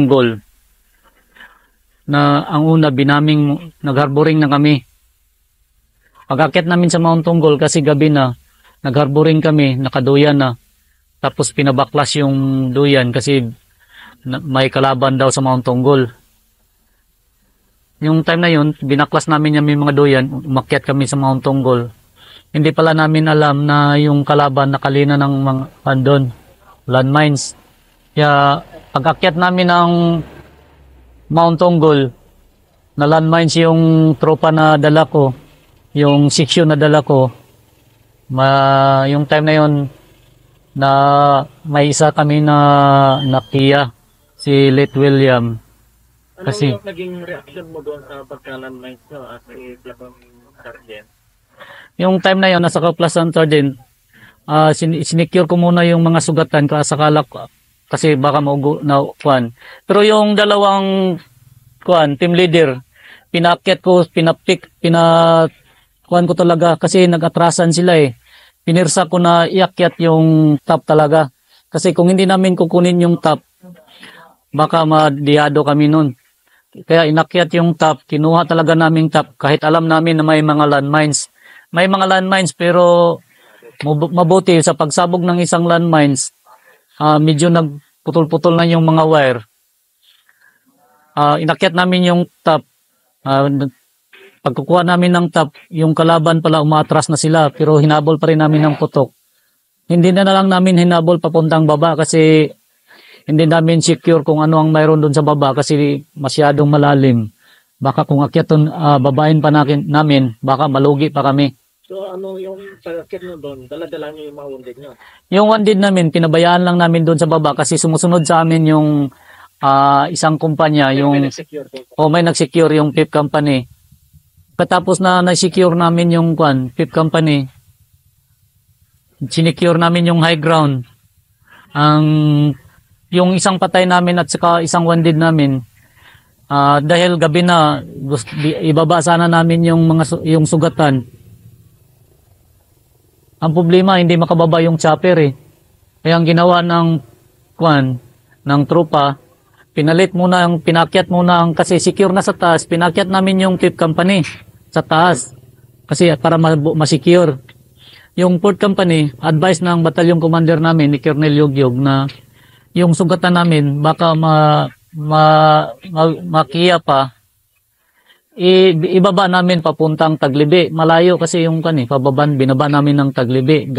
Tunggol. Na ang una binaming nagharboring na kami. Pag-akyat namin sa Mount Tunggol kasi gabi na, nagharboring kami, nakaduyan na. Tapos pinabaklas yung duyan kasi may kalaban daw sa Mount Tunggol. Yung time na yun, binaklas namin yung mga duyan, umakyat kami sa Mount Tunggol. Hindi pala namin alam na yung kalaban nakalina ng mga andon, landmines. Kaya pag-akyat namin ng Mount Tunggol, na landmines yung tropa na dala ko, yung section na dala ko. Yung time na yun, na may isa kami na nakiya, si Late William. Ano Kasi yung naging reaction mo doon sa pagka-landmines nyo as a platoon sergeant? yung time na yun, nasa Kaplasan Sergeant, sinicure ko muna yung mga sugatan kasakala ko kasi baka maugo na kuan. Pero yung dalawang kuan, team leader, pinakyat ko, kuan ko talaga kasi nag-atrasan sila eh. Pinirsa ko na iakyat yung top talaga. Kasi kung hindi namin kukunin yung top, baka madiyado kami nun. Kaya inakyat yung top, kinuha talaga naming top kahit alam namin na may mga landmines. May mga landmines pero mabuti sa pagsabog ng isang landmines, medyo nagputol-putol na yung mga wire. Inakyat namin yung top. Pagkukuha namin ng top, yung kalaban pala umatras na sila pero hinabol pa rin namin ng putok. Hindi na lang namin hinabol papuntang baba kasi hindi namin secure kung ano ang mayroon doon sa baba kasi masyadong malalim. Baka kung akyat babain pa namin, baka malugi pa kami. So ano yung pag-akyat nyo doon, dala-dala nyo yung mga wounded nyo? Yung wounded namin, pinabayaan lang namin doon sa baba kasi sumusunod sa amin yung isang kumpanya. May nag-secure doon? May nag-secure yung 5th Company. Katapos na na-secure namin yung 5th Company, sinecure namin yung high ground. Yung isang patay namin at saka isang wounded namin, dahil gabi na, ibaba sana namin yung sugatan. Ang problema, hindi makababa yung chopper eh. Kaya ang ginawa ng tropa, pinakyat muna kasi secure na sa taas, pinakyat namin yung 5th Company sa taas. Kasi para ma-secure. Yung 4th Company, advice ng batalyon commander namin ni Colonel Yugyug na yung sugatan namin baka makiya pa, ibaba namin papuntang Taglibi. Malayo kasi yung binaba namin ng Taglibi.